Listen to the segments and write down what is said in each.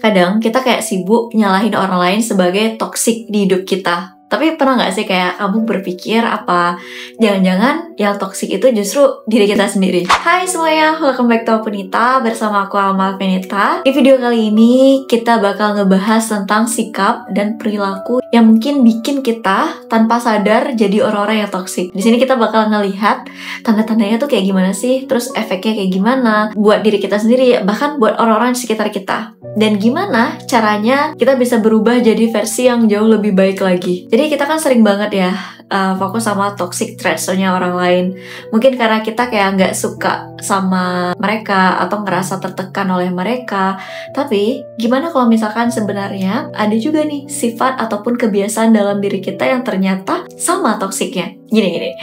Kadang kita kayak sibuk nyalahin orang lain sebagai toksik di hidup kita. Tapi pernah nggak sih kayak kamu berpikir apa jangan-jangan yang toksik itu justru diri kita sendiri? Hai semuanya, welcome back to Punita bersama aku Alma Venita. Di video kali ini kita bakal ngebahas tentang sikap dan perilaku yang mungkin bikin kita tanpa sadar jadi orang-orang yang toksik. Di sini kita bakal ngelihat tanda-tandanya tuh kayak gimana sih, terus efeknya kayak gimana buat diri kita sendiri, bahkan buat orang-orang di sekitar kita. Dan gimana caranya kita bisa berubah jadi versi yang jauh lebih baik lagi. Jadi kita kan sering banget ya fokus sama toxic traits-nya orang lain. Mungkin karena kita kayak nggak suka sama mereka atau ngerasa tertekan oleh mereka. Tapi gimana kalau misalkan sebenarnya ada juga nih sifat ataupun kebiasaan dalam diri kita yang ternyata sama toksiknya. Gini.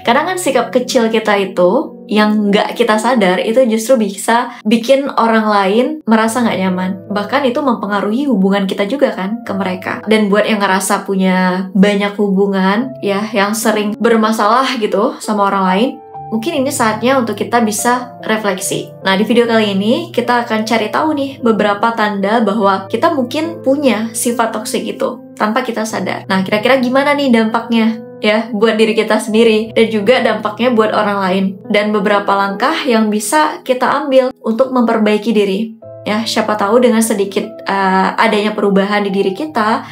Kadang kan sikap kecil kita itu yang nggak kita sadar itu justru bisa bikin orang lain merasa nggak nyaman. Bahkan itu mempengaruhi hubungan kita juga kan ke mereka. Dan buat yang ngerasa punya banyak hubungan ya yang sering bermasalah gitu sama orang lain, mungkin ini saatnya untuk kita bisa refleksi. Nah, di video kali ini kita akan cari tahu nih beberapa tanda bahwa kita mungkin punya sifat toksik itu tanpa kita sadar. Nah, kira-kira gimana nih dampaknya? Ya, buat diri kita sendiri dan juga dampaknya buat orang lain, dan beberapa langkah yang bisa kita ambil untuk memperbaiki diri. Ya, siapa tahu dengan sedikit adanya perubahan di diri kita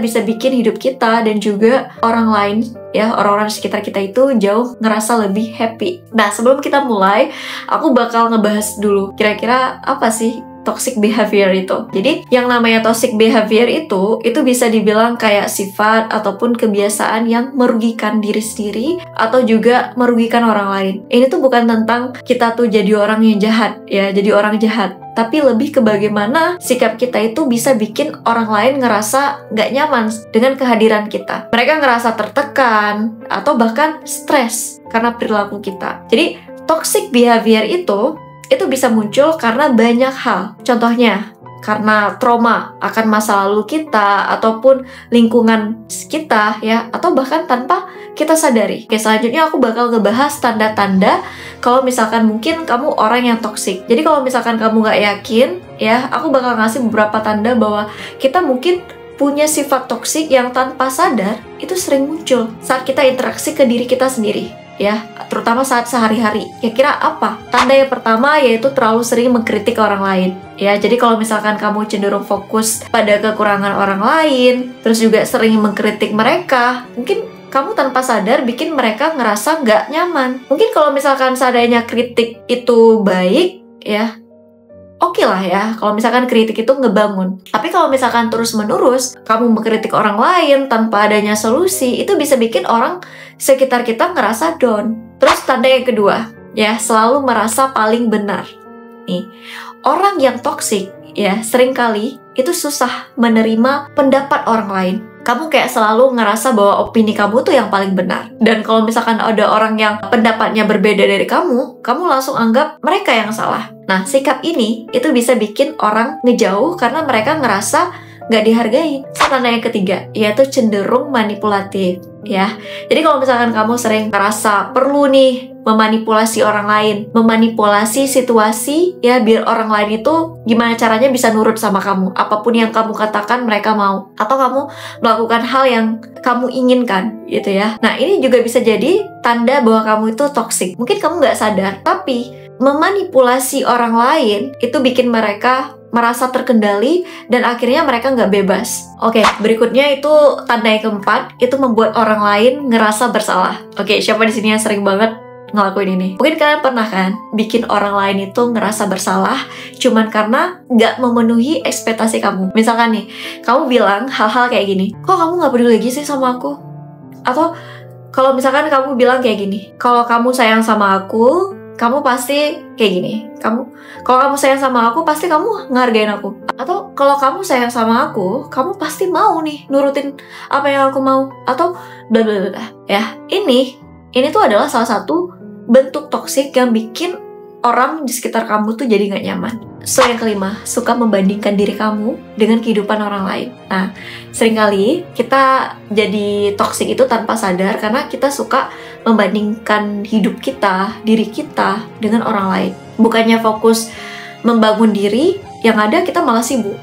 bisa bikin hidup kita dan juga orang lain, ya, orang-orang di sekitar kita itu jauh ngerasa lebih happy. Nah, sebelum kita mulai, aku bakal ngebahas dulu kira-kira apa sih toxic behavior itu. Jadi, yang namanya toxic behavior itu bisa dibilang kayak sifat ataupun kebiasaan yang merugikan diri sendiri atau juga merugikan orang lain. Ini tuh bukan tentang kita tuh jadi orang yang jahat, ya, jadi orang jahat. Tapi lebih ke bagaimana sikap kita itu bisa bikin orang lain ngerasa nggak nyaman dengan kehadiran kita. Mereka ngerasa tertekan atau bahkan stres karena perilaku kita. Jadi, toxic behavior itu bisa muncul karena banyak hal. Contohnya, karena trauma akan masa lalu kita ataupun lingkungan kita, ya, atau bahkan tanpa kita sadari. Oke, selanjutnya aku bakal ngebahas tanda-tanda kalau misalkan mungkin kamu orang yang toksik. Jadi kalau misalkan kamu nggak yakin, ya, aku bakal ngasih beberapa tanda bahwa kita mungkin punya sifat toksik yang tanpa sadar itu sering muncul saat kita interaksi ke diri kita sendiri, ya, terutama saat sehari-hari. Kira-kira apa? Tanda yang pertama yaitu terlalu sering mengkritik orang lain. Ya, jadi kalau misalkan kamu cenderung fokus pada kekurangan orang lain, terus juga sering mengkritik mereka, mungkin kamu tanpa sadar bikin mereka ngerasa nggak nyaman. Mungkin kalau misalkan seandainya kritik itu baik, ya, oke lah ya, kalau misalkan kritik itu ngebangun. Tapi kalau misalkan terus-menerus kamu mengkritik orang lain tanpa adanya solusi, itu bisa bikin orang sekitar kita ngerasa down. Terus tanda yang kedua, ya, selalu merasa paling benar. Nih, orang yang toksik, ya, seringkali itu susah menerima pendapat orang lain. Kamu kayak selalu ngerasa bahwa opini kamu tuh yang paling benar. Dan kalau misalkan ada orang yang pendapatnya berbeda dari kamu langsung anggap mereka yang salah. Nah, sikap ini itu bisa bikin orang ngejauh karena mereka ngerasa nggak dihargai. Tanda yang ketiga, yaitu cenderung manipulatif, ya. Jadi kalau misalkan kamu sering ngerasa perlu nih memanipulasi orang lain, memanipulasi situasi, ya, biar orang lain itu gimana caranya bisa nurut sama kamu. Apapun yang kamu katakan mereka mau. Atau kamu melakukan hal yang kamu inginkan, gitu ya. Nah, ini juga bisa jadi tanda bahwa kamu itu toksik. Mungkin kamu nggak sadar, tapi memanipulasi orang lain itu bikin mereka merasa terkendali dan akhirnya mereka nggak bebas. Oke, berikutnya itu tanda yang keempat, itu membuat orang lain ngerasa bersalah. Oke, siapa di sini yang sering banget ngelakuin ini? Mungkin kalian pernah kan bikin orang lain itu ngerasa bersalah cuman karena nggak memenuhi ekspektasi kamu. Misalkan nih, kamu bilang hal-hal kayak gini, kok kamu nggak peduli lagi sih sama aku? Atau kalau misalkan kamu bilang kayak gini, kalau kamu sayang sama aku, kamu pasti kayak gini. Kalau kamu sayang sama aku, pasti kamu ngehargain aku. Atau kalau kamu sayang sama aku, kamu pasti mau nih nurutin apa yang aku mau. Atau bla bla bla. Ya, ini tuh adalah salah satu bentuk toksik yang bikin orang di sekitar kamu tuh jadi nggak nyaman. So, yang kelima, suka membandingkan diri kamu dengan kehidupan orang lain. Nah, seringkali kita jadi toksik itu tanpa sadar karena kita suka membandingkan hidup kita, diri kita dengan orang lain. Bukannya fokus membangun diri, yang ada kita malah sibuk.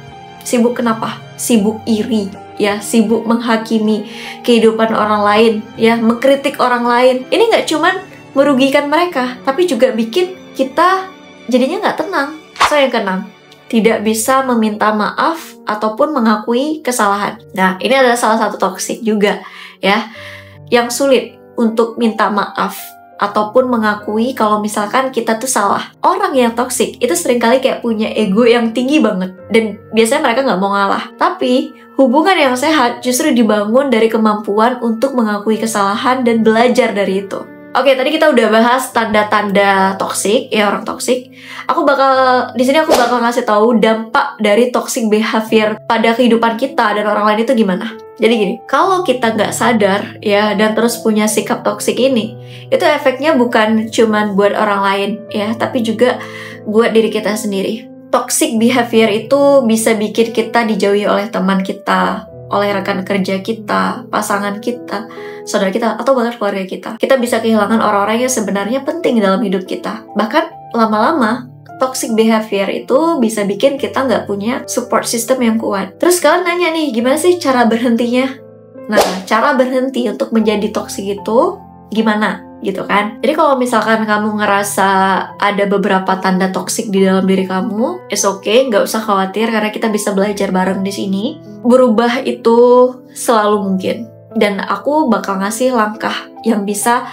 Sibuk kenapa? Sibuk iri, ya, sibuk menghakimi kehidupan orang lain, ya, mengkritik orang lain. Ini nggak cuman merugikan mereka, tapi juga bikin kita jadinya nggak tenang. So, yang keenam, tidak bisa meminta maaf ataupun mengakui kesalahan. Nah, ini adalah salah satu toksik juga, ya, yang sulit untuk minta maaf ataupun mengakui kalau misalkan kita tuh salah. Orang yang toksik itu seringkali kayak punya ego yang tinggi banget, dan biasanya mereka nggak mau ngalah. Tapi hubungan yang sehat justru dibangun dari kemampuan untuk mengakui kesalahan dan belajar dari itu. Oke, tadi kita udah bahas tanda-tanda toksik, ya, orang toksik. Di sini aku bakal ngasih tahu dampak dari toxic behavior pada kehidupan kita dan orang lain itu gimana. Jadi gini, kalau kita nggak sadar, ya, dan terus punya sikap toksik ini, itu efeknya bukan cuman buat orang lain, ya, tapi juga buat diri kita sendiri. Toxic behavior itu bisa bikin kita dijauhi oleh teman kita, oleh rekan kerja kita, pasangan kita, saudara kita, atau bahkan keluarga kita. Kita bisa kehilangan orang-orang yang sebenarnya penting dalam hidup kita. Bahkan lama-lama, toxic behavior itu bisa bikin kita nggak punya support system yang kuat. Terus kalian nanya nih, gimana sih cara berhentinya? Nah, cara berhenti untuk menjadi toxic itu gimana? Gitu kan? Jadi kalau misalkan kamu ngerasa ada beberapa tanda toksik di dalam diri kamu, it's okay, nggak usah khawatir karena kita bisa belajar bareng di sini. Berubah itu selalu mungkin, dan aku bakal ngasih langkah yang bisa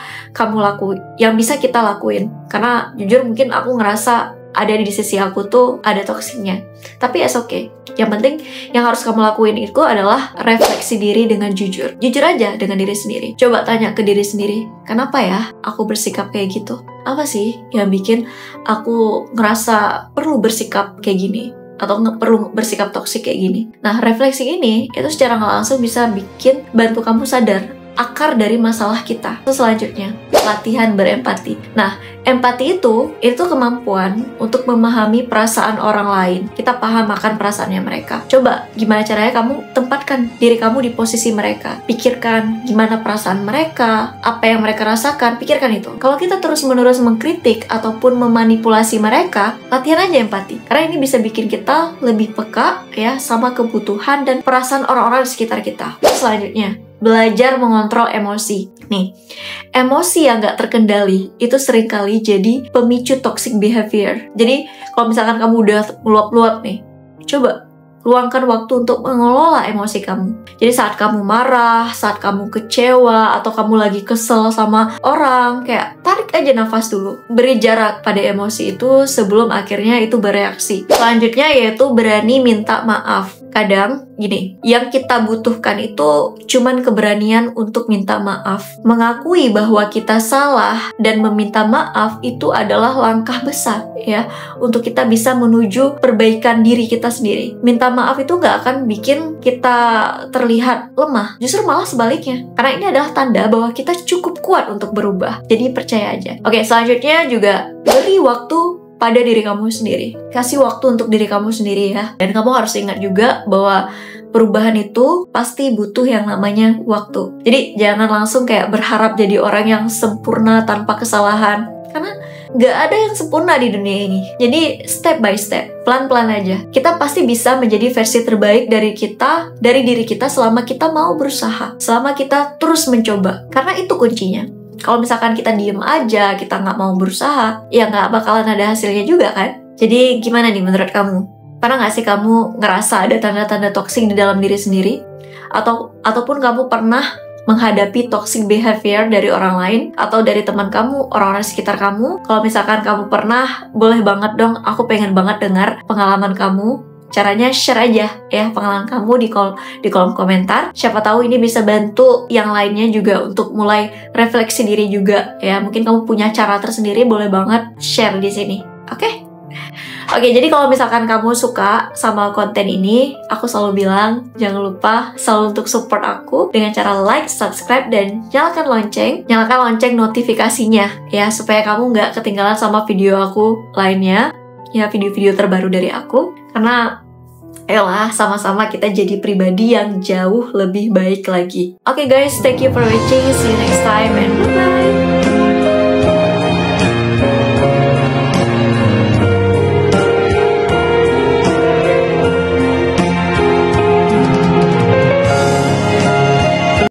yang bisa kita lakuin. Karena jujur mungkin aku ngerasa ada di sisi aku tuh ada toksiknya, tapi it's okay. Yang penting yang harus kamu lakuin itu adalah refleksi diri dengan jujur aja dengan diri sendiri. Coba tanya ke diri sendiri, kenapa ya aku bersikap kayak gitu? Apa sih yang bikin aku ngerasa perlu bersikap kayak gini, atau perlu bersikap toksik kayak gini? Nah, refleksi ini itu secara nggak langsung bisa bikin bantu kamu sadar akar dari masalah kita. Terus selanjutnya, latihan berempati. Nah, empati itu kemampuan untuk memahami perasaan orang lain. Kita paham akan perasaannya mereka. Coba, gimana caranya kamu tempatkan diri kamu di posisi mereka. Pikirkan gimana perasaan mereka, apa yang mereka rasakan, pikirkan itu. Kalau kita terus-menerus mengkritik ataupun memanipulasi mereka, latihan aja empati. Karena ini bisa bikin kita lebih peka, ya, sama kebutuhan dan perasaan orang-orang di sekitar kita. Selanjutnya, belajar mengontrol emosi. Nih, emosi yang gak terkendali itu seringkali jadi pemicu toxic behavior. Jadi, kalau misalkan kamu udah meluap-luap nih, coba luangkan waktu untuk mengelola emosi kamu. Jadi saat kamu marah, saat kamu kecewa, atau kamu lagi kesel sama orang, kayak tarik aja nafas dulu. Beri jarak pada emosi itu sebelum akhirnya itu bereaksi. Selanjutnya yaitu berani minta maaf. Kadang gini, yang kita butuhkan itu cuman keberanian untuk minta maaf. Mengakui bahwa kita salah dan meminta maaf itu adalah langkah besar, ya, untuk kita bisa menuju perbaikan diri kita sendiri. Minta maaf itu gak akan bikin kita terlihat lemah, justru malah sebaliknya. Karena ini adalah tanda bahwa kita cukup kuat untuk berubah. Jadi percaya aja. Oke, selanjutnya juga beri waktu pada diri kamu sendiri. Kasih waktu untuk diri kamu sendiri, ya. Dan kamu harus ingat juga bahwa perubahan itu pasti butuh yang namanya waktu. Jadi jangan langsung kayak berharap jadi orang yang sempurna tanpa kesalahan. Karena gak ada yang sempurna di dunia ini. Jadi step by step, pelan-pelan aja. Kita pasti bisa menjadi versi terbaik dari diri kita selama kita mau berusaha. Selama kita terus mencoba. Karena itu kuncinya. Kalau misalkan kita diem aja, kita nggak mau berusaha, ya nggak bakalan ada hasilnya juga kan? Jadi gimana nih menurut kamu? Pernah nggak sih kamu ngerasa ada tanda-tanda toksik di dalam diri sendiri? Ataupun kamu pernah menghadapi toxic behavior dari orang lain atau dari teman kamu, orang-orang sekitar kamu? Kalau misalkan kamu pernah, boleh banget dong, aku pengen banget dengar pengalaman kamu. Caranya share aja ya pengalaman kamu di kolom komentar. Siapa tahu ini bisa bantu yang lainnya juga untuk mulai refleksi diri juga ya. Mungkin kamu punya cara tersendiri, boleh banget share di sini. Oke, jadi kalau misalkan kamu suka sama konten ini, aku selalu bilang jangan lupa selalu untuk support aku dengan cara like, subscribe, dan nyalakan lonceng notifikasinya ya, supaya kamu nggak ketinggalan sama video aku lainnya. Ya, video-video terbaru dari aku. Karena ayolah sama-sama kita jadi pribadi yang jauh lebih baik lagi. Oke guys, thank you for watching. See you next time and bye-bye.